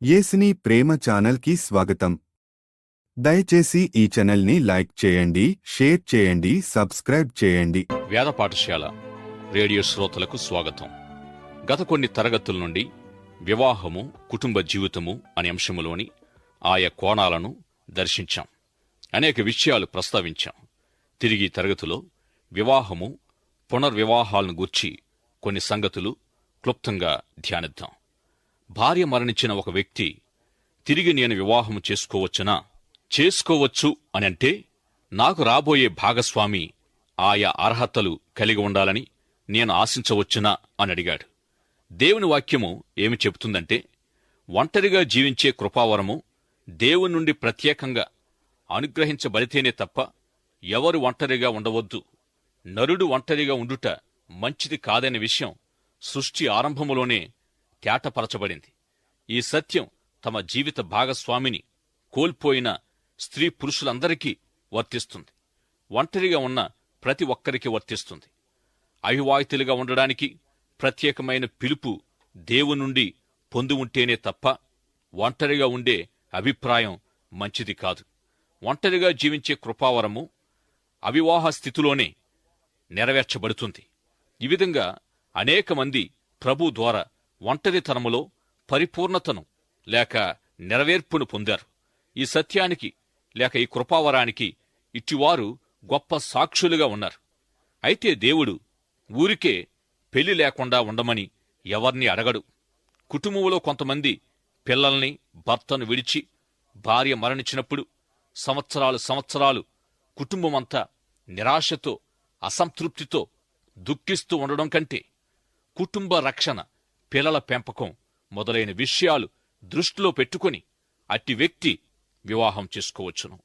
యేసుని ప్రేమ ఛానల్కి స్వాగతం. దయచేసి ఈ ఛానల్ని లైక్ చేయండి, షేర్ చేయండి, సబ్స్క్రైబ్ చేయండి. వేద పాఠశాల రేడియో శ్రోతలకు స్వాగతం. గత కొన్ని తరగతుల నుండి వివాహము, కుటుంబ జీవితము అనే అంశములోని ఆయా కోణాలను దర్శించాం. అనేక విషయాలు ప్రస్తావించాం. తిరిగి తరగతిలో వివాహము, పునర్వివాహాలను గూర్చి కొన్ని సంగతులు క్లుప్తంగా ధ్యానిద్దాం. భార్య మరణించిన ఒక వ్యక్తి తిరిగి నేను వివాహము చేసుకోవచ్చు అని అంటే నాకు రాబోయే భాగస్వామి ఆయా అర్హతలు కలిగి ఉండాలని నేను ఆశించవచ్చునా అని అడిగాడు. దేవుని వాక్యము ఏమి చెబుతుందంటే, ఒంటరిగా జీవించే కృపావరము దేవుని నుండి ప్రత్యేకంగా అనుగ్రహించబడితేనే తప్ప ఎవరు ఒంటరిగా ఉండవద్దు. నరుడు ఒంటరిగా ఉండుట మంచిది కాదనే విషయం సృష్టి ఆరంభములోనే తేటపరచబడింది. ఈ సత్యం తమ జీవిత భాగస్వామిని కోల్పోయిన స్త్రీ పురుషులందరికీ వర్తిస్తుంది. ఒంటరిగా ఉన్న ప్రతి ఒక్కరికి వర్తిస్తుంది. అవివాహితులుగా ఉండడానికి ప్రత్యేకమైన పిలుపు దేవుని నుండి పొంది ఉంటేనే తప్ప ఒంటరిగా ఉండే అభిప్రాయం మంచిది కాదు. ఒంటరిగా జీవించే కృపావరము అవివాహ స్థితిలోనే నెరవేర్చబడుతుంది. ఈ విధంగా అనేక మంది ప్రభు ద్వారా ఒంటరితనములో పరిపూర్ణతను లేక నెరవేర్పును పొందారు. ఈ సత్యానికి లేక ఈ కృపావరానికి ఇట్టివారు గొప్ప సాక్షులుగా ఉన్నారు. అయితే దేవుడు ఊరికే పెళ్లి లేకుండా ఉండమని ఎవర్నీ అడగడు. కుటుంబంలో కొంతమంది పిల్లల్ని, భర్తను విడిచి భార్య మరణించినప్పుడు సంవత్సరాలు కుటుంబమంతా నిరాశతో, అసంతృప్తితో దుఃఖిస్తూ ఉండడం కంటే కుటుంబ రక్షణ, పిల్లల పెంపకం మొదలైన విషయాలు దృష్టిలో పెట్టుకుని అట్టి వ్యక్తి వివాహం చేసుకోవచ్చును.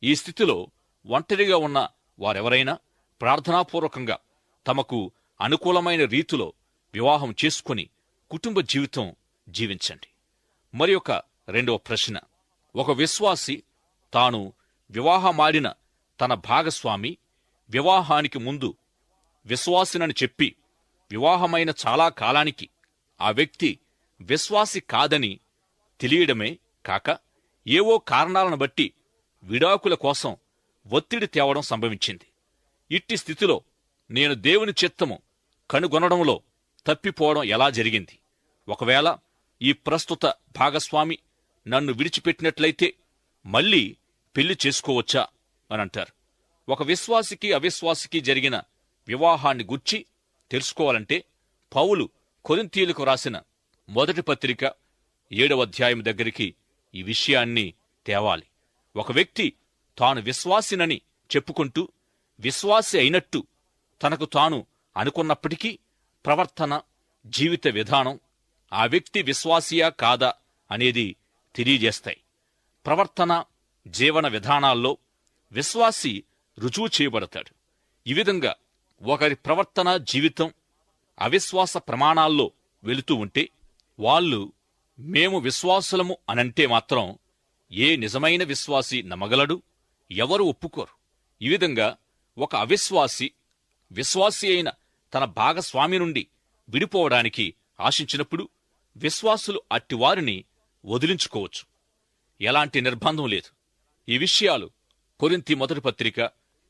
ఈ స్థితిలో ఒంటరిగా ఉన్న వారెవరైనా ప్రార్థనాపూర్వకంగా తమకు అనుకూలమైన రీతిలో వివాహం చేసుకుని కుటుంబ జీవితం జీవించండి. మరి రెండవ ప్రశ్న, ఒక విశ్వాసి తాను వివాహమాడిన తన భాగస్వామి వివాహానికి ముందు విశ్వాసినని చెప్పి వివాహమైన చాలా కాలానికి ఆ వ్యక్తి విశ్వాసి కాదని తెలియడమే కాక ఏవో కారణాలను బట్టి విడాకుల కోసం ఒత్తిడి తేవడం సంభవించింది. ఇట్టి స్థితిలో నేను దేవుని చిత్తము కనుగొనడంలో తప్పిపోవడం ఎలా జరిగింది? ఒకవేళ ఈ ప్రస్తుత భాగస్వామి నన్ను విడిచిపెట్టినట్లయితే మళ్లీ పెళ్లి చేసుకోవచ్చా అని అంటారు. ఒక విశ్వాసికి అవిశ్వాసికి జరిగిన వివాహాన్ని గుర్చి తెలుసుకోవాలంటే పౌలు కొరింథీయులకు రాసిన మొదటి పత్రిక 7వ అధ్యాయం దగ్గరికి ఈ విషయాన్ని తేవాలి. ఒక వ్యక్తి తాను విశ్వాసినని చెప్పుకుంటూ విశ్వాసి అయినట్టు తనకు తాను అనుకున్నప్పటికీ ప్రవర్తన, జీవిత విధానం ఆ వ్యక్తి విశ్వాసియా కాదా అనేది తెలియజేస్తాయి. ప్రవర్తన, జీవన విధానాల్లో విశ్వాసి రుజువు చేయబడతాడు. ఈ విధంగా ఒకరి ప్రవర్తన, జీవితం అవిశ్వాస ప్రమాణాల్లో వెళుతూ ఉంటే వాళ్ళు మేము విశ్వాసులము అనంటే మాత్రం ఏ నిజమైన విశ్వాసి నమ్మగలడు? ఎవరు ఒప్పుకోరు. ఈ విధంగా ఒక అవిశ్వాసి విశ్వాసి అయిన తన భాగస్వామి నుండి విడిపోవడానికి ఆశించినప్పుడు విశ్వాసులు అట్టివారిని వదిలించుకోవచ్చు. ఎలాంటి నిర్బంధం లేదు. ఈ విషయాలు కొరింథీ మొదటి పత్రిక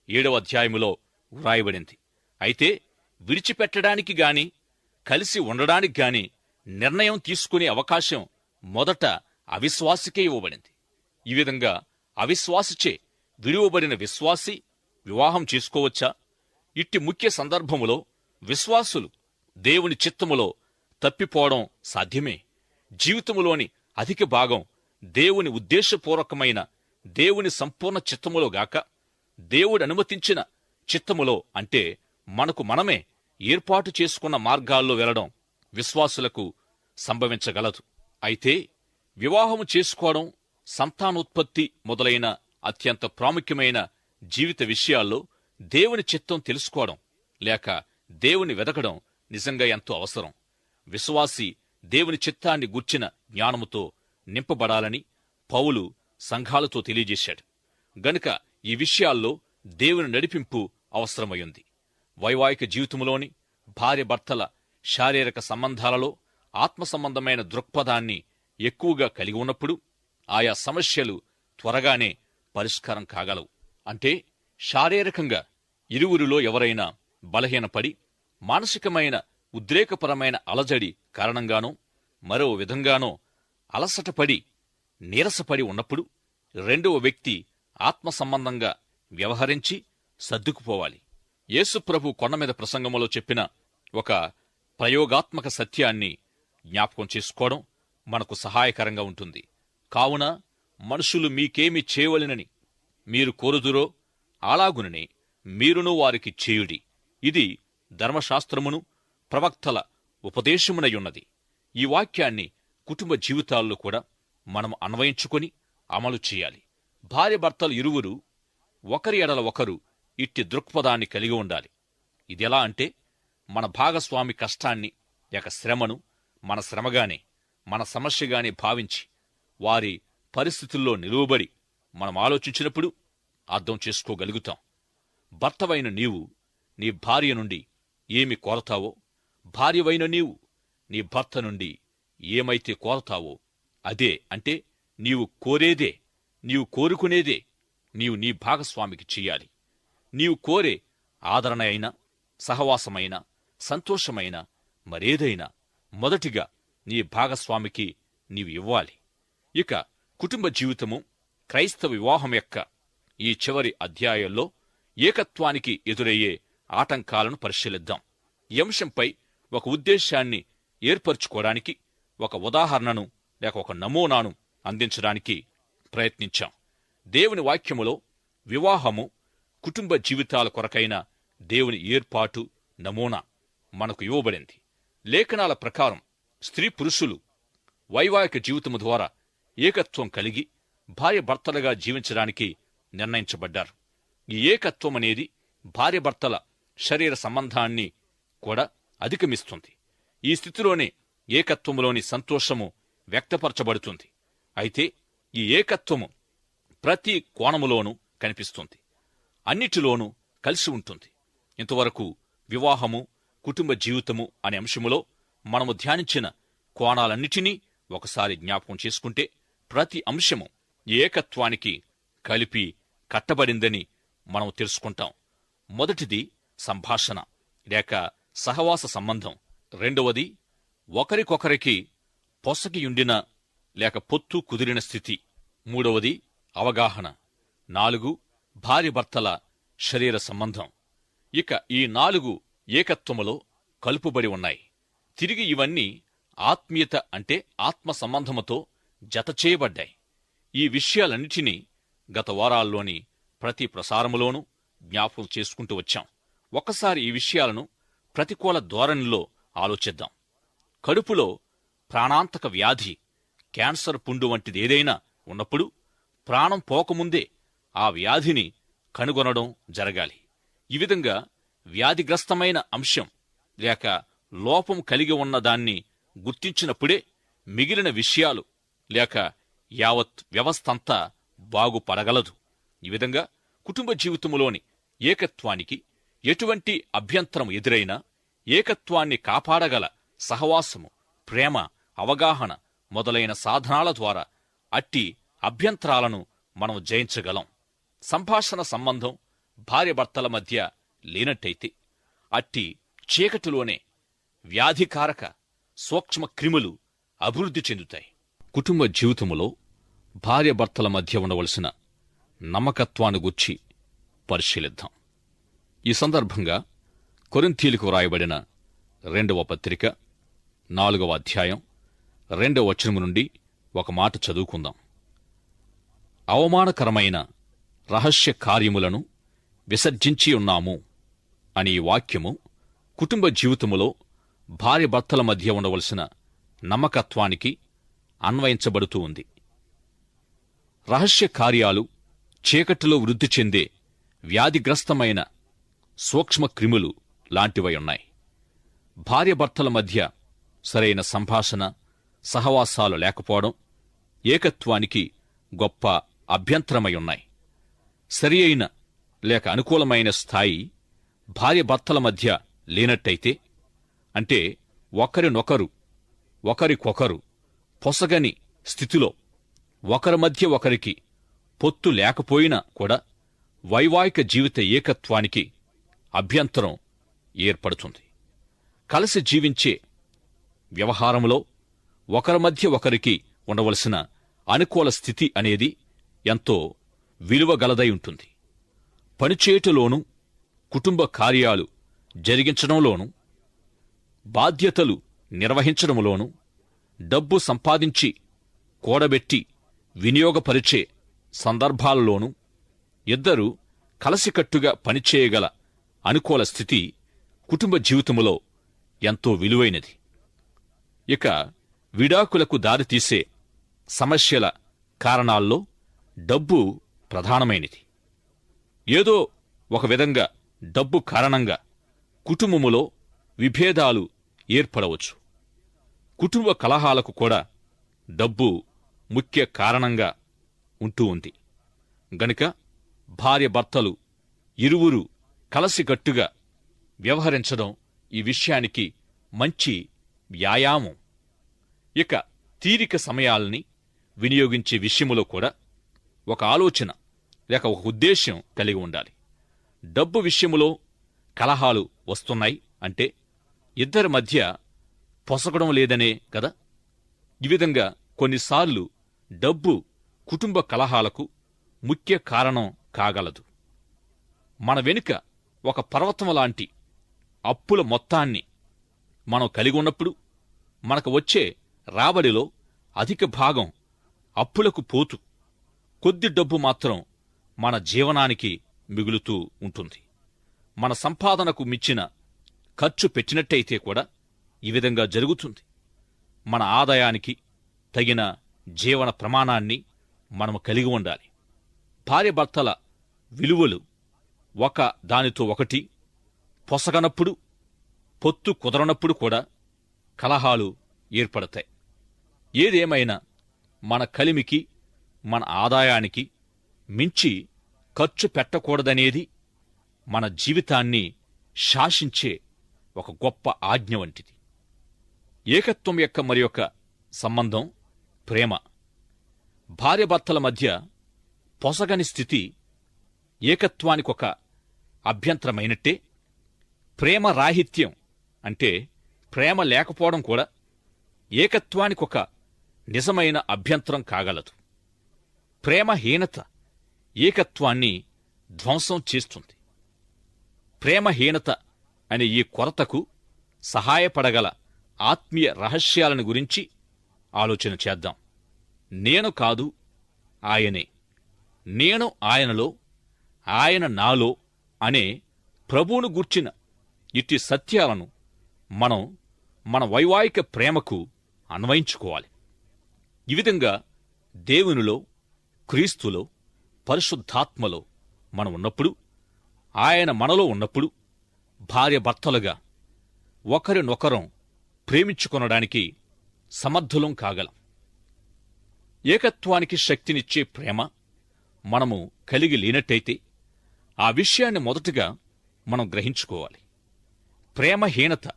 7వ అధ్యాయములో వ్రాయబడింది. అయితే విడిచిపెట్టడానికి గాని కలిసి ఉండడానికి గాని నిర్ణయం తీసుకునే అవకాశం మొదట అవిశ్వాసికే ఇవ్వబడింది. ఈ విధంగా అవిశ్వాసిచే విడువబడిన విశ్వాసి వివాహం చేసుకోవచ్చా? ఇట్టి ముఖ్య సందర్భములో విశ్వాసులు దేవుని చిత్తములో తప్పిపోవడం సాధ్యమే. జీవితములోని అధిక భాగం దేవుని ఉద్దేశపూర్వకమైన దేవుని సంపూర్ణ చిత్తములో గాక దేవుడు అనుమతించిన చిత్తములో, అంటే మనకు మనమే ఏర్పాటు చేసుకున్న మార్గాల్లో వెళ్లడం విశ్వాసులకు సంభవించగలదు. అయితే వివాహము చేసుకోవడం, సంతానోత్పత్తి మొదలైన అత్యంత ప్రాముఖ్యమైన జీవిత విషయాల్లో దేవుని చిత్తం తెలుసుకోవడం లేక దేవుని వెదకడం నిజంగా ఎంతో అవసరం. విశ్వాసి దేవుని చిత్తాన్ని గూర్చిన జ్ఞానముతో నింపబడాలని పౌలు సంఘాలతో తెలియజేశాడు. గనుక ఈ విషయాల్లో దేవుని నడిపింపు అవసరమైంది. వైవాహిక జీవితంలోని భార్య భర్తల శారీరక సంబంధాలలో ఆత్మ సంబంధమైన దృక్పథాన్ని ఎక్కువగా కలిగి ఉన్నప్పుడు ఆయా సమస్యలు త్వరగానే పరిష్కారం కాగలవు. అంటే శారీరకంగా ఇరువురిలో ఎవరైనా బలహీనపడి మానసికమైన ఉద్రేకపరమైన అలజడి కారణంగానో మరో విధంగానో అలసటపడి నీరసపడి ఉన్నప్పుడు రెండవ వ్యక్తి ఆత్మ సంబంధంగా వ్యవహరించి సర్దుకుపోవాలి. యేసుప్రభు కొండమీద ప్రసంగములో చెప్పిన ఒక ప్రయోగాత్మక సత్యాన్ని జ్ఞాపకం చేసుకోవడం మనకు సహాయకరంగా ఉంటుంది. కావున మనుషులు మీకేమి చేయవలెనని మీరు కోరుదురో అలాగుననే మీరును వారికి చేయుడి. ఇది ధర్మశాస్త్రమును ప్రవక్తల ఉపదేశమునయున్నది. ఈ వాక్యాన్ని కుటుంబ జీవితాల్లో కూడా మనం అన్వయించుకొని అమలు చేయాలి. భార్యాభర్తలు ఇరువురు ఒకరి ఎడల ఒకరు ఇట్టి దృక్పథాన్ని కలిగి ఉండాలి. ఇదెలా అంటే, మన భాగస్వామి కష్టాన్ని లేక శ్రమను మన శ్రమగానే మన సమస్యగానే భావించి వారి పరిస్థితుల్లో నిలువబడి మనం ఆలోచించినప్పుడు అర్థం చేసుకోగలుగుతాం. భర్తవైన నీవు నీ భార్య నుండి ఏమి కోరతావో, భార్యవైన నీవు నీ భర్త నుండి ఏమైతే కోరతావో అదే, అంటే నీవు కోరేదే, నీవు కోరుకునేదే నీవు నీ భాగస్వామికి చెయ్యాలి. నీవు కోరే ఆదరణ అయినా, సహవాసమైన, సంతోషమైన మరేదైనా మొదటిగా నీ భాగస్వామికి నీవు ఇవ్వాలి. ఇక కుటుంబ జీవితము, క్రైస్తవ వివాహం యొక్క ఈ చివరి అధ్యాయంలో ఏకత్వానికి ఎదురయ్యే ఆటంకాలను పరిశీలిద్దాం. ఈ అంశంపై ఒక ఉద్దేశాన్ని ఏర్పరచుకోవడానికి ఒక ఉదాహరణను లేక ఒక నమూనాను అందించడానికి ప్రయత్నించాం. దేవుని వాక్యములో వివాహము కుటుంబ జీవితాల కొరకైన దేవుని ఏర్పాటు నమూనా మనకు ఇవ్వబడింది. లేఖనాల ప్రకారం స్త్రీ పురుషులు వైవాహిక జీవితము ద్వారా ఏకత్వం కలిగి భార్యభర్తలుగా జీవించడానికి నిర్ణయించబడ్డారు. ఈ ఏకత్వం అనేది భార్యభర్తల శరీర సంబంధాన్ని కూడా అధిగమిస్తుంది. ఈ స్థితిలోనే ఏకత్వములోని సంతోషము వ్యక్తపరచబడుతుంది. అయితే ఈ ఏకత్వము ప్రతి కోణములోనూ కనిపిస్తుంది, అన్నిటిలోనూ కలిసి ఉంటుంది. ఇంతవరకు వివాహము, కుటుంబ జీవితము అనే అంశములో మనము ధ్యానించిన కోణాలన్నిటినీ ఒకసారి జ్ఞాపకం చేసుకుంటే ప్రతి అంశము ఏకత్వానికి కలిపి కట్టబడిందని మనం తెలుసుకుంటాం. మొదటిది సంభాషణ లేక సహవాస సంబంధం. రెండవది ఒకరికొకరికి పొసగియుండిన లేక పొత్తు కుదిరిన స్థితి. మూడవది అవగాహన. 4 భార్యభర్తల శరీర సంబంధం. ఇక ఈ 4 ఏకత్వములో కలుపుబడి ఉన్నాయి. తిరిగి ఇవన్నీ ఆత్మీయత అంటే ఆత్మ సంబంధముతో జతచేయబడ్డాయి. ఈ విషయాలన్నిటినీ గత వారాల్లోని ప్రతి ప్రసారములోనూ జ్ఞాపకం చేసుకుంటూ వచ్చాం. ఒక్కసారి ఈ విషయాలను ప్రతికూల ధోరణిలో ఆలోచిద్దాం. కడుపులో ప్రాణాంతక వ్యాధి, క్యాన్సర్ పుండు వంటిది ఏదైనా ఉన్నప్పుడు ప్రాణం పోకముందే ఆ వ్యాధిని కనుగొనడం జరగాలి. ఈ విధంగా వ్యాధిగ్రస్తమైన అంశం లేక లోపం కలిగి ఉన్న దాన్ని గుర్తించినప్పుడే మిగిలిన విషయాలు లేక యావత్ వ్యవస్థంతా బాగుపడగలదు. ఈ విధంగా కుటుంబ జీవితంలోని ఏకత్వానికి ఎటువంటి అభ్యంతరం ఎదురైనా ఏకత్వాన్ని కాపాడగల సహవాసము, ప్రేమ, అవగాహన మొదలైన సాధనాల ద్వారా అట్టి అభ్యంతరాలను మనం జయించగలం. సంభాషణ సంబంధం భార్యభర్తల మధ్య లేనట్టయితే అట్టి చీకటిలోనే వ్యాధికారక సూక్ష్మ క్రిములు అభివృద్ధి చెందుతాయి. కుటుంబ జీవితములో భార్యభర్తల మధ్య ఉండవలసిన నమ్మకత్వాన్ని గూర్చి పరిశీలిద్దాం. ఈ సందర్భంగా కొరింథీయులకు వ్రాయబడిన 2వ పత్రిక 4వ అధ్యాయం 2వ వచనము నుండి ఒక మాట చదువుకుందాం. అవమానకరమైన రహస్య కార్యములను విసర్జించి ఉన్నాము అని ఈ వాక్యము కుటుంబ జీవితములో భార్యభర్తల మధ్య ఉండవలసిన నమ్మకత్వానికి అన్వయించబడుతూ ఉంది. రహస్య కార్యాలు చీకటిలో వృద్ధి చెందే వ్యాధిగ్రస్తమైన సూక్ష్మ క్రిములు లాంటివై ఉన్నాయి. భార్యభర్తల మధ్య సరైన సంభాషణ, సహవాసాలు లేకపోవడం ఏకత్వానికి గొప్ప అభ్యంతరమై ఉన్నాయి. సరి అయిన లేక అనుకూలమైన స్థాయి భార్యభర్తల మధ్య లేనట్టయితే, అంటే ఒకరికొకరు పొసగని స్థితిలో ఒకరి మధ్య ఒకరికి పొత్తు లేకపోయినా కూడా వైవాహిక జీవిత ఏకత్వానికి అభ్యంతరం ఏర్పడుతుంది. కలిసి జీవించే వ్యవహారంలో ఒకరి మధ్య ఒకరికి ఉండవలసిన అనుకూల స్థితి అనేది ఎంతో విలువగలదై ఉంటుంది. పనిచేయుటలోనూ, కుటుంబ కార్యాలు జరిగించడంలోనూ, బాధ్యతలు నిర్వహించడంలోనూ, డబ్బు సంపాదించి కూడబెట్టి వినియోగపరిచే సందర్భాలలోనూ ఇద్దరూ కలసికట్టుగా పనిచేయగల అనుకూల స్థితి కుటుంబ జీవితంలో ఎంతో విలువైనది. ఇక విడాకులకు దారితీసే సమస్యల కారణాల్లో డబ్బు ప్రధానమైనది. ఏదో ఒక విధంగా డబ్బు కారణంగా కుటుంబములో విభేదాలు ఏర్పడవచ్చు. కుటుంబ కలహాలకు కూడా డబ్బు ముఖ్య కారణంగా ఉంటూ ఉంది. గనుక భార్యాభర్తలు ఇరువురు కలసికట్టుగా వ్యవహరించడం ఈ విషయానికి మంచి వ్యాయామం. ఇక తీరిక సమయాల్ని వినియోగించే విషయములో కూడా ఒక ఆలోచన లేక ఒక ఉద్దేశ్యం కలిగి ఉండాలి. డబ్బు విషయములో కలహాలు వస్తున్నాయి అంటే ఇద్దరి మధ్య పొసగడం లేదనే కదా. ఈ విధంగా కొన్నిసార్లు డబ్బు కుటుంబ కలహాలకు ముఖ్య కారణం కాగలదు. మన వెనుక ఒక పర్వతం లాంటి అప్పుల మొత్తాన్ని మనం కలిగి ఉన్నప్పుడు మనకు వచ్చే రాబడిలో అధిక భాగం అప్పులకు పోతూ కొద్ది డబ్బు మాత్రం మన జీవనానికి మిగులుతూ ఉంటుంది. మన సంపాదనకు మించిన ఖర్చు పెట్టినట్టయితే కూడా ఈ విధంగా జరుగుతుంది. మన ఆదాయానికి తగిన జీవన ప్రమాణాన్ని మనము కలిగి ఉండాలి. భార్యాభర్తల విలువలు ఒక దానితో ఒకటి పొసగనప్పుడు, పొత్తు కుదరనప్పుడు కూడా కలహాలు ఏర్పడతాయి. ఏదేమైనా మన కలిమికి, మన ఆదాయానికి మించి ఖర్చు పెట్టకూడదనేది మన జీవితాన్ని శాసించే ఒక గొప్ప ఆజ్ఞ వంటిది. ఏకత్వం యొక్క మరియొక సంబంధం ప్రేమ. భార్యాభర్తల మధ్య పొసగని స్థితి ఏకత్వానికొక అభ్యంతరమైనట్టే. ప్రేమ రాహిత్యం అంటే ప్రేమ లేకపోవడం కూడా ఏకత్వానికొక నిజమైన అభ్యంతరం కాగలదు. ప్రేమహీనత ఏకత్వాన్ని ధ్వంసం చేస్తుంది. ప్రేమహీనత అనే ఈ కొరతకు సహాయపడగల ఆత్మీయ రహస్యాలను గురించి ఆలోచన చేద్దాం. నేను కాదు, ఆయనే. నేను ఆయనలో, ఆయన నాలో అనే ప్రభువును గూర్చిన ఇట్టి సత్యాలను మనం మన వైవాహిక ప్రేమకు అన్వయించుకోవాలి. ఈ విధంగా దేవునిలో, క్రీస్తులో, పరిశుద్ధాత్మలో మనం ఉన్నప్పుడు, ఆయన మనలో ఉన్నప్పుడు భార్యాభర్తలుగా ఒకరినొకరం ప్రేమించుకొనడానికి సమర్థులం కాగలం. ఏకత్వానికి శక్తినిచ్చే ప్రేమ మనము కలిగి లేనట్టయితే ఆ విషయాన్ని మొదటగా మనం గ్రహించుకోవాలి. ప్రేమహీనత,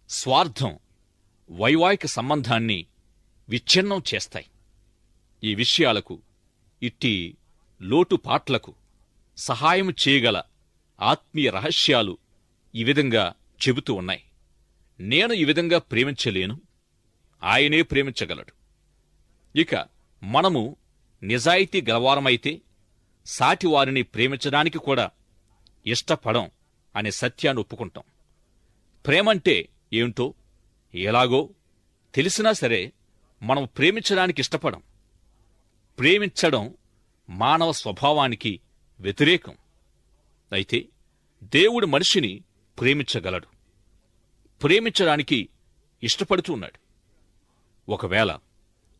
స్వార్థం వైవాహిక సంబంధాన్ని విచ్ఛిన్నం చేస్తాయి. ఈ విషయాలకు, ఇట్టి లోటుపాట్లకు సహాయం చేయగల ఆత్మీయ రహస్యాలు ఈ విధంగా చెబుతూ ఉన్నాయి. నేను ఈ విధంగా ప్రేమించలేను, ఆయనే ప్రేమించగలడు. ఇక మనము నిజాయితీ గలవారమైతే సాటివారిని ప్రేమించడానికి కూడా ఇష్టపడం అనే సత్యాన్ని ఒప్పుకుంటాం. ప్రేమంటే ఏమిటో ఎలాగో తెలిసినా సరే మనం ప్రేమించడానికి ఇష్టపడం. ప్రేమించడం మానవ స్వభావానికి వ్యతిరేకం. అయితే దేవుడు మనిషిని ప్రేమించగలడు, ప్రేమించడానికి ఇష్టపడుతూ ఉన్నాడు. ఒకవేళ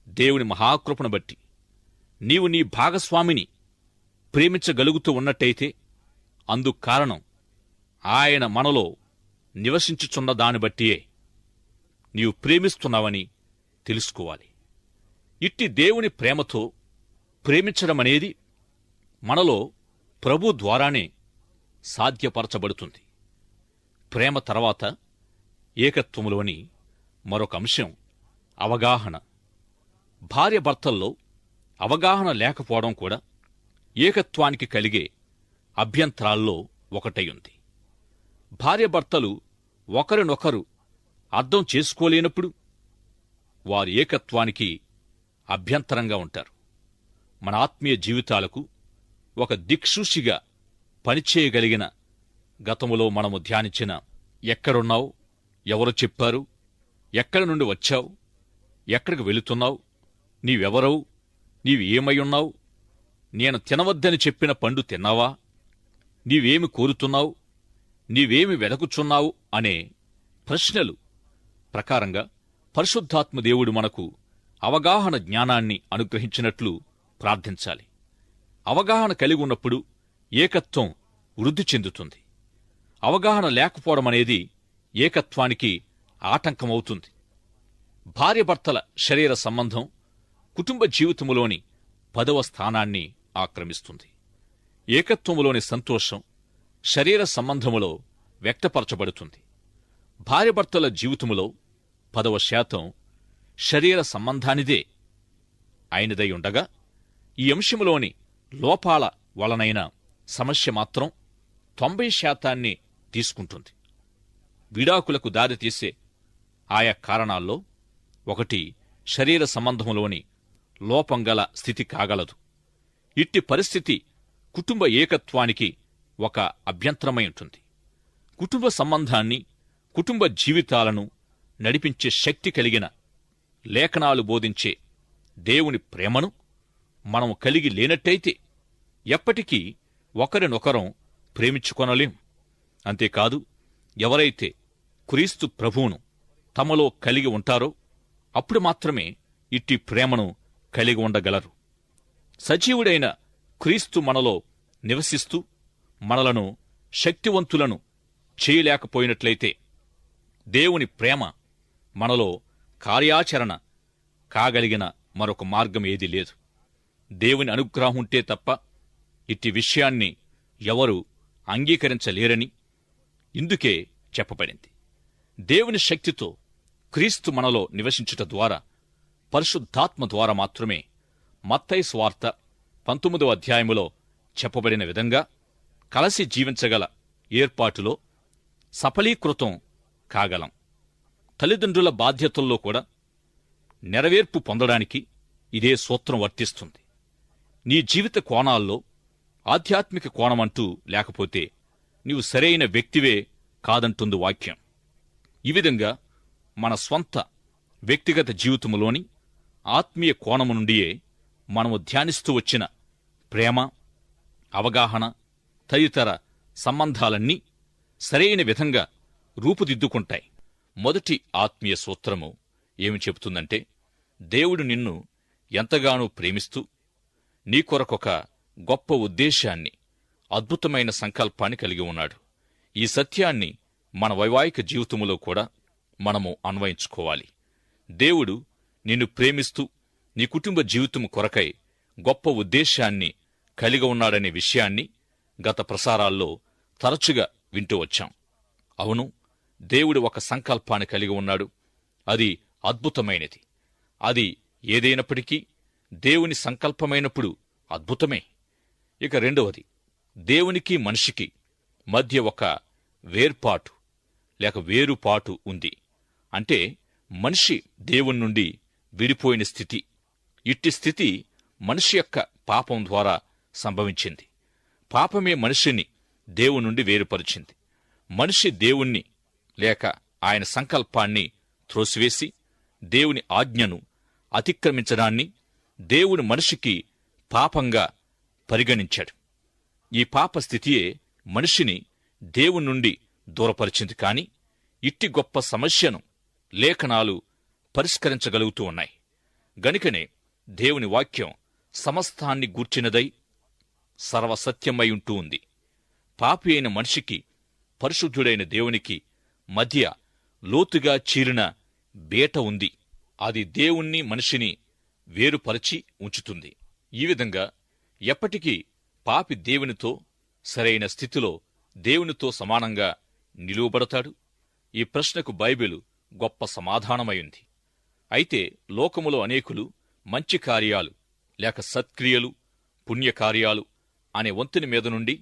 దేవుని మహాకృపను బట్టి నీవు నీ భాగస్వామిని ప్రేమించగలుగుతూ ఉన్నట్టయితే అందుకు కారణం ఆయన మనలో నివసించుచున్న దాన్ని బట్టియే నీవు ప్రేమిస్తున్నావని తెలుసుకోవాలి. ఇట్టి దేవుని ప్రేమతో ప్రేమించడమనేది మనలో ప్రభు ద్వారానే సాధ్యపరచబడుతుంది. ప్రేమ తర్వాత ఏకత్వములోని మరొక అంశం అవగాహన. భార్యాభర్తల్లో అవగాహన లేకపోవడం కూడా ఏకత్వానికి కలిగే అభ్యంతరాల్లో ఒకటై ఉంది. భార్యాభర్తలు ఒకరినొకరు అర్థం చేసుకోలేనప్పుడు వారి ఏకత్వానికి అభ్యంతరంగా ఉంటారు. మన ఆత్మీయ జీవితాలకు ఒక దిక్సూచిగా పనిచేయగలిగిన గతములో మనము ధ్యానించిన ఎక్కడున్నావు, ఎవరు చెప్పారు, ఎక్కడి నుండి వచ్చావు, ఎక్కడికి వెళుతున్నావు, నీవెవరవు, నీవు ఏమయ్యున్నావు, నేను తినవద్దని చెప్పిన పండు తిన్నావా, నీవేమి కోరుతున్నావు, నీవేమి వెదకుచున్నావు అనే ప్రశ్నలు ప్రకారంగా పరిశుద్ధాత్మ దేవుడు మనకు అవగాహన జ్ఞానాన్ని అనుగ్రహించినట్లు ప్రార్థించాలి. అవగాహన కలిగి ఉన్నప్పుడు ఏకత్వం వృద్ధి చెందుతుంది. అవగాహన లేకపోవడమనేది ఏకత్వానికి ఆటంకమవుతుంది. భార్యాభర్తల శరీర సంబంధం కుటుంబ జీవితములోని 10వ స్థానాన్ని ఆక్రమిస్తుంది. ఏకత్వములోని సంతోషం శరీర సంబంధములో వ్యక్తపరచబడుతుంది. భార్యాభర్తల జీవితములో 10% శరీర సంబంధానిదే అయినదై ఉండగా, ఈ అంశములోని లోపాల వలనైన సమస్య మాత్రం 90% తీసుకుంటుంది. విడాకులకు దారితీసే ఆయా కారణాల్లో ఒకటి శరీర సంబంధములోని లోపంగల స్థితి కాగలదు. ఇట్టి పరిస్థితి కుటుంబ ఏకత్వానికి ఒక అభ్యంతరమై ఉంటుంది. కుటుంబ సంబంధాన్ని, కుటుంబ జీవితాలను నడిపించే శక్తి కలిగిన లేఖనాలు బోధించే దేవుని ప్రేమను మనం కలిగి లేనట్టయితే ఎప్పటికీ ఒకరినొకరం ప్రేమించుకొనలేం. అంతేకాదు, ఎవరైతే క్రీస్తు ప్రభువును తమలో కలిగి ఉంటారో అప్పుడు మాత్రమే ఇట్టి ప్రేమను కలిగి ఉండగలరు. సజీవుడైన క్రీస్తు మనలో నివసిస్తూ మనలను శక్తివంతులను చేయలేకపోయినట్లయితే దేవుని ప్రేమ మనలో కార్యాచరణ కాగలిగిన మరొక మార్గం ఏదీ లేదు. దేవుని అనుగ్రహం ఉంటే తప్ప ఇట్టి విషయాన్ని ఎవరూ అంగీకరించలేరని ఇందుకే చెప్పబడింది. దేవుని శక్తితో క్రీస్తు మనలో నివసించుట ద్వారా, పరిశుద్ధాత్మ ద్వారా మాత్రమే మత్తయి సువార్త 19వ అధ్యాయములో చెప్పబడిన విధంగా కలసి జీవించగల ఏర్పాటులో సఫలీకృతం కాగలం. తల్లిదండ్రుల బాధ్యతల్లో కూడా నెరవేర్పు పొందడానికి ఇదే సూత్రం వర్తిస్తుంది. నీ జీవిత కోణాల్లో ఆధ్యాత్మిక కోణమంటూ లేకపోతే నీవు సరైన వ్యక్తివే కాదంటుంది వాక్యం. ఈ విధంగా మన స్వంత వ్యక్తిగత జీవితములోని ఆత్మీయ కోణము నుండియే మనము ధ్యానిస్తూ వచ్చిన ప్రేమ, అవగాహన తదితర సంబంధాలన్నీ సరైన విధంగా రూపుదిద్దుకుంటాయి. మొదటి ఆత్మీయ సూత్రము ఏమి చెబుతుందంటే, దేవుడు నిన్ను ఎంతగానో ప్రేమిస్తూ నీ కొరకొక గొప్ప ఉద్దేశాన్ని, అద్భుతమైన సంకల్పాన్ని కలిగి ఉన్నాడు. ఈ సత్యాన్ని మన వైవాహిక జీవితములో కూడా మనము అన్వయించుకోవాలి. దేవుడు నిన్ను ప్రేమిస్తూ నీ కుటుంబ జీవితము కొరకై గొప్ప ఉద్దేశాన్ని కలిగి ఉన్నాడనే విషయాన్ని గత ప్రసారాల్లో తరచుగా వింటూ వచ్చాం. అవును, దేవుడు ఒక సంకల్పాన్ని కలిగి ఉన్నాడు. అది అద్భుతమైనది. అది ఏదైనప్పటికీ దేవుని సంకల్పమైనప్పుడు అద్భుతమే. ఇక రెండవది, దేవునికి మనిషికి మధ్య ఒక వేర్పాటు లేక వేరుపాటు ఉంది. అంటే మనిషి దేవుని నుండి విడిపోయిన స్థితి. ఇట్టి స్థితి మనిషి యొక్క పాపం ద్వారా సంభవించింది. పాపమే మనిషిని దేవుని నుండి వేరుపరిచింది. మనిషి దేవుణ్ణి లేక ఆయన సంకల్పాన్ని త్రోసివేసి దేవుని ఆజ్ఞను అతిక్రమించడాన్ని దేవుని మనిషికి పాపంగా పరిగణించాడు. ఈ పాప స్థితియే మనిషిని దేవుని నుండి దూరపరిచింది. కాని ఇట్టి గొప్ప సమస్యను లేఖనాలు పరిష్కరించగలుగుతూ ఉన్నాయి. గనుకనే దేవుని వాక్యం సమస్తాన్ని గూర్చినదై సర్వసత్యమై ఉంటూ ఉంది. పాపి అయిన మనిషికి పరిశుద్ధుడైన దేవునికి మధ్య లోతుగా చీరిన బేట ఉంది. అది దేవుణ్ణి మనిషిని వేరుపరిచి ఉంచుతుంది. ఈ విధంగా ఎప్పటికీ పాపి దేవునితో సరైన స్థితిలో దేవునితో సమానంగా నిలువబడతాడు. ఈ ప్రశ్నకు బైబిలు గొప్ప సమాధానమైంది. అయితే లోకములో అనేకులు మంచి కార్యాలు లేక సత్క్రియలు, పుణ్యకార్యాలు అనే వంతెన మీద నుండి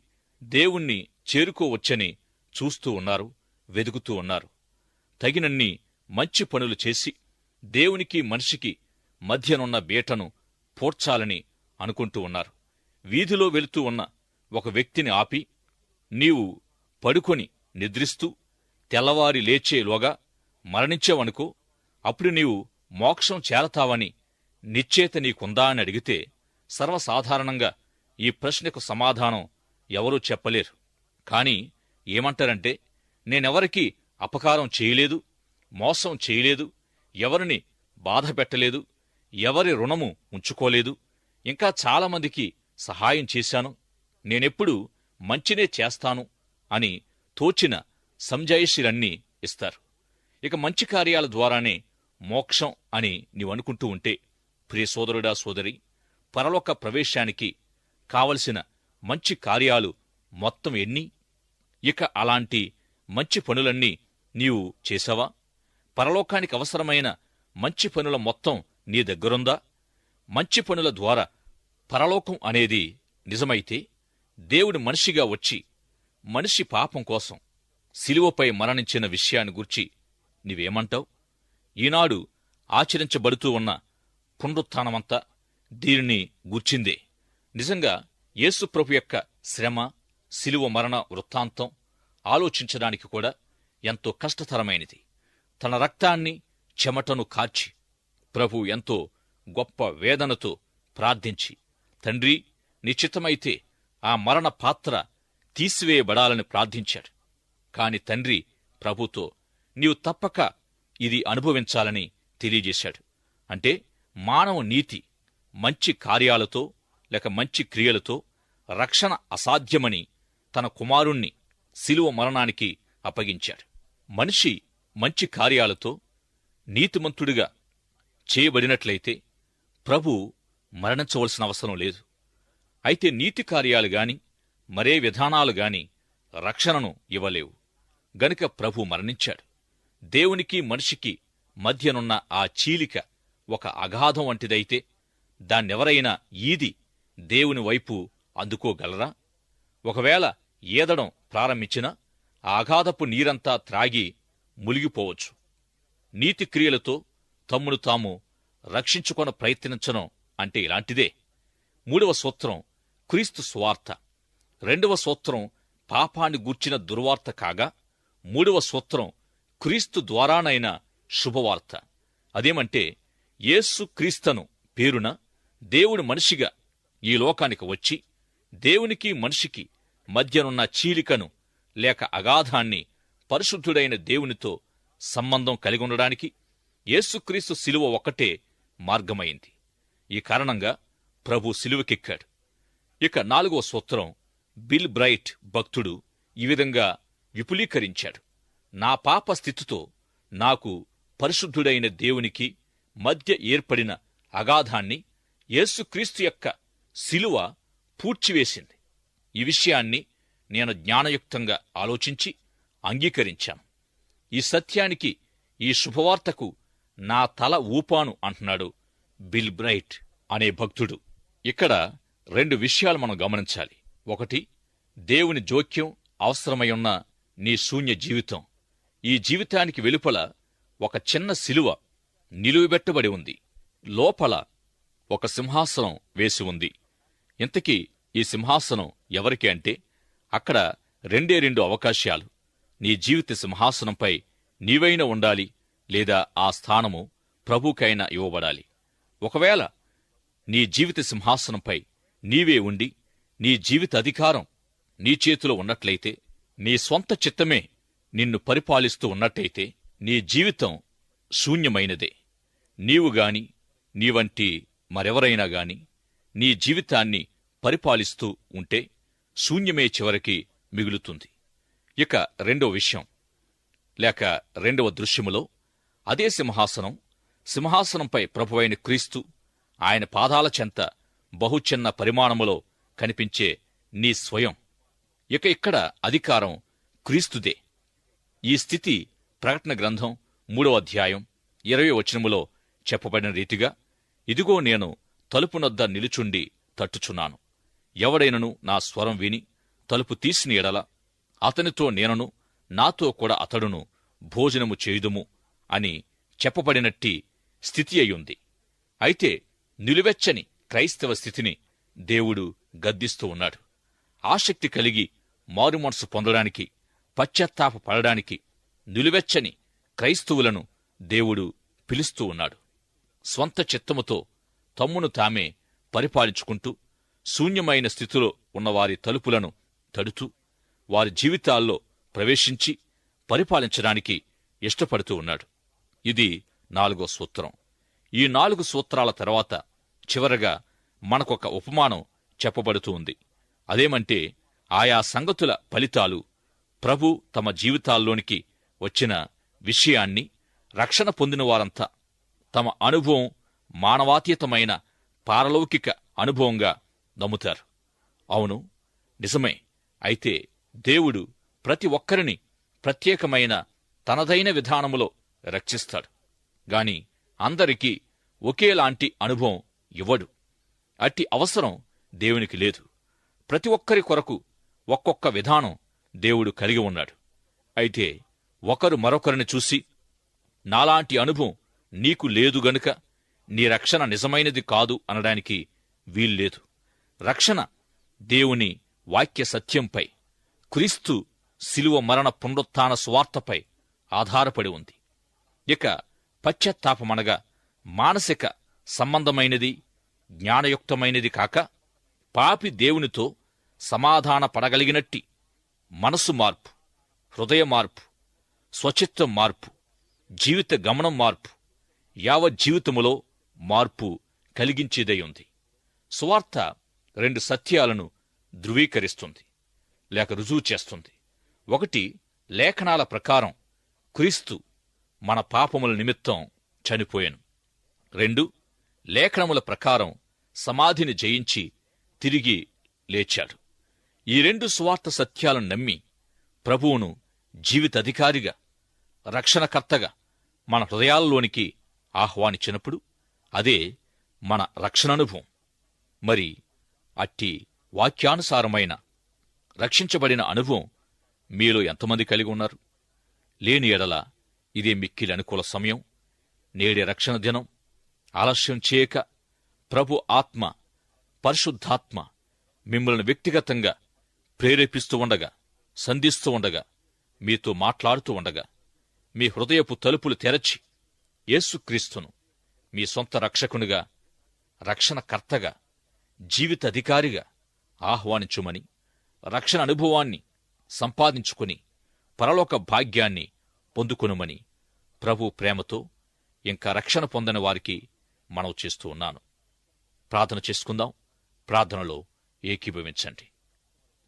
దేవుణ్ణి చేరుకోవచ్చని చూస్తూ ఉన్నారు, వెదుకుతూ ఉన్నారు. తగినన్ని మంచి పనులు చేసి దేవునికి మనిషికి మధ్యనున్న బీటను పోడ్చాలని అనుకుంటూ ఉన్నారు. వీధిలో వెళుతూ ఉన్న ఒక వ్యక్తిని ఆపి, నీవు పడుకొని నిద్రిస్తూ తెల్లవారి లేచేలోగా మరణించావనుకో, అప్పుడు నీవు మోక్షం చేరతావని నిశ్చేత నీకుందా అని అడిగితే సర్వసాధారణంగా ఈ ప్రశ్నకు సమాధానం ఎవరూ చెప్పలేరు. కాని ఏమంటారంటే, నేనెవరికీ అపకారం చేయలేదు, మోసం చేయలేదు, ఎవరిని బాధ పెట్టలేదు, ఎవరి రుణము ఉంచుకోలేదు, ఇంకా చాలామందికి సహాయం చేశాను, నేనెప్పుడూ మంచినే చేస్తాను అని తోచిన సంజాయిషీలన్నీ ఇస్తారు. ఇక మంచి కార్యాల ద్వారానే మోక్షం అని నీవనుకుంటూ ఉంటే, ప్రియ సోదరుడా సోదరి, పరలోక ప్రవేశానికి కావలసిన మంచి కార్యాలు మొత్తం ఎన్ని? ఇక అలాంటి మంచి పనులన్నీ నీవు చేశావా? పరలోకానికి అవసరమైన మంచి పనుల మొత్తం నీ దగ్గరుందా? మంచి పనుల ద్వారా పరలోకం అనేది నిజమైతే, దేవుడు మనిషిగా వచ్చి మనిషి పాపం కోసం శిలువపై మరణించిన విషయాన్ని గూర్చి నీవేమంటావు? ఈనాడు ఆచరించబడుతూ ఉన్న పునరుత్థానమంతా దీనిని గూర్చిందే. నిజంగా యేసుప్రభు యొక్క శ్రమ, శిలువ మరణ వృత్తాంతం ఆలోచించడానికి కూడా ఎంతో కష్టతరమైనది. తన రక్తాన్ని, చెమటను కార్చి ప్రభు ఎంతో గొప్ప వేదనతో ప్రార్థించి, తండ్రి నీ చిత్తమైతే ఆ మరణ పాత్ర తీసివేయబడాలని ప్రార్థించాడు. కాని తండ్రి ప్రభుతో, నీవు తప్పక ఇది అనుభవించాలని తెలియజేశాడు. అంటే మానవ నీతి మంచి కార్యాలతో లేక మంచి క్రియలతో రక్షణ అసాధ్యమని తన కుమారుణ్ణి శిలువ మరణానికి అప్పగించాడు. మనిషి మంచి కార్యాలతో నీతిమంతుడిగా చేయబడినట్లయితే ప్రభు మరణించవలసిన అవసరం లేదు. అయితే నీతి కార్యాలు గాని మరే విధానాలు గాని రక్షణను ఇవ్వలేవు. గనుక ప్రభు మరణించాడు. దేవునికి మనిషికి మధ్యనున్న ఆ చీలిక ఒక అగాధం వంటిదైతే దాన్నెవరైనా ఈది దేవుని వైపు అందుకోగలరా? ఒకవేళ ఈదడం ప్రారంభించినా ఆ అగాధపు నీరంతా త్రాగి మునిగిపోవచ్చు. నీతి క్రియలతో తమ్మును తాము రక్షించుకొన ప్రయత్నించడం అంటే ఇలాంటిదే. 3వ సూత్రం క్రీస్తు సువార్త, 2వ సూత్రం పాపాన్ని గూర్చిన దుర్వార్త కాగా, 3వ సూత్రం క్రీస్తు ద్వారానైన శుభవార్త. అదేమంటే యేసు క్రీస్తను పేరున దేవుడు మనిషిగా ఈ లోకానికి వచ్చి దేవునికి మనిషికి మధ్యనున్న చీలికను లేక అగాధాన్ని పరిశుద్ధుడైన దేవునితో సంబంధం కలిగి ఉండడానికి యేసుక్రీస్తు శిలువ ఒక్కటే మార్గమైంది. ఈ కారణంగా ప్రభు శిలువకెక్కాడు. ఇక 4వ సూత్రం బిల్ బ్రైట్ భక్తుడు ఈ విధంగా విపులీకరించాడు. నా పాప స్థితితో నాకు పరిశుద్ధుడైన దేవునికి మధ్య ఏర్పడిన అగాధాన్ని యేసుక్రీస్తు యొక్క శిలువ పూడ్చివేసింది. ఈ విషయాన్ని నేను జ్ఞానయుక్తంగా ఆలోచించి అంగీకరించాను. ఈ సత్యానికి, ఈ శుభవార్తకు నా తల ఊపాను అంటున్నాడు బిల్ బ్రైట్ అనే భక్తుడు. ఇక్కడ 2 విషయాలు మనం గమనించాలి. ఒకటి, దేవుని జోక్యం అవసరమై ఉన్న నీ శూన్య జీవితం. ఈ జీవితానికి వెలుపల ఒక చిన్న శిలువ నిలువబెట్టబడి ఉంది. లోపల ఒక సింహాసనం వేసి ఉంది. ఇంతకీ ఈ సింహాసనం ఎవరికి అంటే, అక్కడ 2 అవకాశాలు. నీ జీవిత సింహాసనంపై నీవైనా ఉండాలి, లేదా ఆ స్థానము ప్రభుకైనా ఇవ్వబడాలి. ఒకవేళ నీ జీవిత సింహాసనంపై నీవే ఉండి నీ జీవిత అధికారం నీ చేతిలో ఉన్నట్లయితే, నీ స్వంత చిత్తమే నిన్ను పరిపాలిస్తూ ఉన్నట్టయితే, నీ జీవితం శూన్యమైనదే. నీవు గాని నీవంటి మరెవరైనా గాని నీ జీవితాన్ని పరిపాలిస్తూ ఉంటే శూన్యమే చివరికి మిగులుతుంది. ఇక 2వ విషయం లేక 2వ దృశ్యములో అదే సింహాసనంపై ప్రభువైన క్రీస్తు, ఆయన పాదాల చెంత బహుచిన్న పరిమాణములో కనిపించే నీ స్వయం. ఇక ఇక్కడ అధికారం క్రీస్తుదే. ఈ స్థితి ప్రకటన గ్రంథం 3వ అధ్యాయం 20వ వచనములో చెప్పబడిన రీతిగా ఇదిగో నేను తలుపునొద్ద నిలుచుండి తట్టుచున్నాను. ఎవడైనను నా స్వరం విని తలుపు తీసిన ఎడల అతనితో నేనను నాతో కూడా అతడును భోజనము చేయుదుము అని చెప్పబడినట్టి స్థితి అయ్యుంది. అయితే నిలువెచ్చని క్రైస్తవ స్థితిని దేవుడు గద్దిస్తూ ఉన్నాడు. ఆసక్తి కలిగి మారుమనసు పొందడానికి, పశ్చాత్తాప పడడానికి నిలువెచ్చని క్రైస్తవులను దేవుడు పిలుస్తూ ఉన్నాడు. స్వంత చిత్తముతో తమ్మును తామే పరిపాలించుకుంటూ శూన్యమైన స్థితిలో ఉన్నవారి తలుపులను తడుతూ వారి జీవితాల్లో ప్రవేశించి పరిపాలించడానికి ఇష్టపడుతూ ఉన్నాడు. ఇది 4వ సూత్రం. ఈ 4 సూత్రాల తర్వాత చివరగా మనకొక ఉపమానం చెప్పబడుతూ ఉంది. అదేమంటే ఆయా సంగతుల ఫలితాలు ప్రభు తమ జీవితాల్లోనికి వచ్చిన విషయాన్ని రక్షణ పొందిన వారంతా తమ అనుభవం మానవాతీతమైన పారలౌకిక అనుభవంగా నమ్ముతారు. అవును, నిజమే. అయితే దేవుడు ప్రతి ఒక్కరిని ప్రత్యేకమైన తనదైన విధానములో రక్షిస్తాడు గాని అందరికీ ఒకేలాంటి అనుభవం ఇవ్వడు. అట్టి అవసరం దేవునికి లేదు. ప్రతి ఒక్కరి కొరకు ఒక్కొక్క విధానం దేవుడు కలిగి ఉన్నాడు. అయితే ఒకరు మరొకరిని చూసి నాలాంటి అనుభవం నీకు లేదు గనుక నీ రక్షణ నిజమైనది కాదు అనడానికి వీల్లేదు. రక్షణ దేవుని వాక్య సత్యంపై, క్రీస్తు శిలువ మరణ పునరుత్థాన సువార్తపై ఆధారపడి ఉంది. ఇక పశ్చాత్తాపమనగా మానసిక సంబంధమైనది, జ్ఞానయుక్తమైనది కాక పాపి దేవునితో సమాధాన పడగలిగినట్టి మనసు మార్పు, హృదయ మార్పు, స్వచిత్తం మార్పు, జీవిత గమనం మార్పు, యావజ్జీవితములో మార్పు కలిగించేదై ఉంది. సువార్త 2 సత్యాలను ధృవీకరిస్తుంది లేక రుజువు చేస్తుంది. ఒకటి, లేఖనాల ప్రకారం క్రీస్తు మన పాపముల నిమిత్తం చనిపోయెను. 2, లేఖనముల ప్రకారం సమాధిని జయించి తిరిగి లేచాడు. ఈ 2 సువార్త సత్యాలను నమ్మి ప్రభువును జీవితాధికారిగా, రక్షణకర్తగా మన హృదయాల్లోనికి ఆహ్వానించినప్పుడు అదే మన రక్షణానుభవం. మరి అట్టి వాక్యానుసారమైన రక్షించబడిన అనుభవం మీలో ఎంతమంది కలిగి ఉన్నారు? లేని ఎడల ఇదే మిక్కిలి అనుకూల సమయం. నేడే రక్షణ దినం. ఆలస్యం చేయక ప్రభు ఆత్మ, పరిశుద్ధాత్మ మిమ్మల్ని వ్యక్తిగతంగా ప్రేరేపిస్తూ ఉండగా, సంధిస్తూ ఉండగా, మీతో మాట్లాడుతూ ఉండగా మీ హృదయపు తలుపులు తెరచి యేసుక్రీస్తును మీ సొంత రక్షకునిగా, రక్షణకర్తగా, జీవితాధికారిగా ఆహ్వానించుమని, రక్షణ అనుభవాన్ని సంపాదించుకుని పరలోక భాగ్యాన్ని పొందుకొనుమని ప్రభు ప్రేమతో ఇంకా రక్షణ పొందని వారికి మనవి చేస్తూ ఉన్నాను. ప్రార్థన చేసుకుందాం. ప్రార్థనలో ఏకీభవించండి.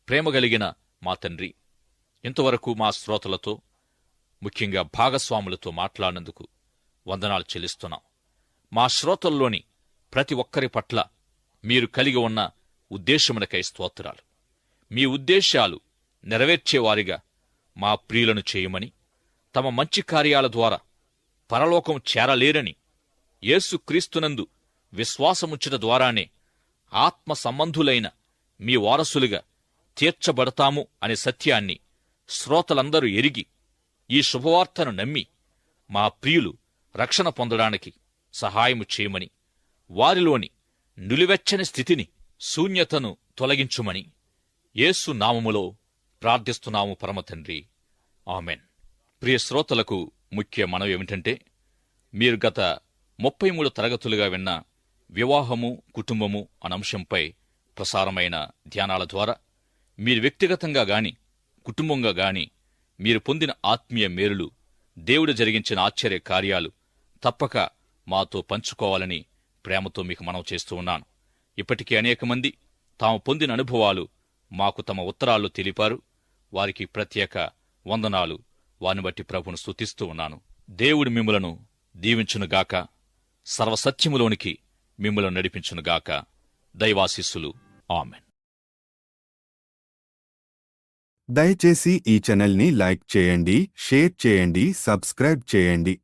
ప్రేమ కలిగిన మా తండ్రి, ఇంతవరకు మా శ్రోతలతో, ముఖ్యంగా భాగస్వాములతో మాట్లాడినందుకు వందనాలు చెల్లిస్తున్నాం. మా శ్రోతల్లోని ప్రతి ఒక్కరి పట్ల మీరు కలిగి ఉన్న ఉద్దేశమునకై స్తోత్రాలు. మీ ఉద్దేశాలు నెరవేర్చేవారిగా మా ప్రియులను చేయమని, తమ మంచి కార్యాల ద్వారా పరలోకం చేరలేరని, యేసుక్రీస్తునందు విశ్వాసముంచట ద్వారానే ఆత్మ సంబంధులైన మీ వారసులుగా తీర్చబడతాము అనే సత్యాన్ని శ్రోతలందరూ ఎరిగి ఈ శుభవార్తను నమ్మి మా ప్రియులు రక్షణ పొందడానికి సహాయము చేయమని, వారిలోని నిలువెచ్చని స్థితిని, శూన్యతను తొలగించుమని యేసు నామములో ప్రార్థిస్తున్నాము పరమతండ్రి. ఆమెన్. ప్రియ శ్రోతలకు ముఖ్య మనవి ఏమిటంటే, మీరు గత 33 తరగతులుగా విన్న వివాహము, కుటుంబము అనే అంశంపై ప్రసారమైన ధ్యానాల ద్వారా మీరు వ్యక్తిగతంగా గాని, కుటుంబంగా గాని మీరు పొందిన ఆత్మీయ మేలులు, దేవుడు జరిగించిన ఆశ్చర్య కార్యాలు తప్పక మాతో పంచుకోవాలని ప్రేమతో మీకు మనవి చేస్తూ ఉన్నాను. ఇప్పటికే అనేక మంది తాము పొందిన అనుభవాలు మాకు తమ ఉత్తరాల్లో తెలిపారు. వారికి ప్రత్యేక వందనాలు. వారిని బట్టి ప్రభువును స్తుతిస్తూ ఉన్నాను. దేవుడు మిమ్ములను దీవించునుగాక, సర్వసత్యములోనికి మిమ్ములను నడిపించునుగాక. దైవాశీస్సులు. ఆమెన్. దయచేసి ఈ ఛానల్ని లైక్ చేయండి, షేర్ చేయండి, సబ్స్క్రైబ్ చేయండి.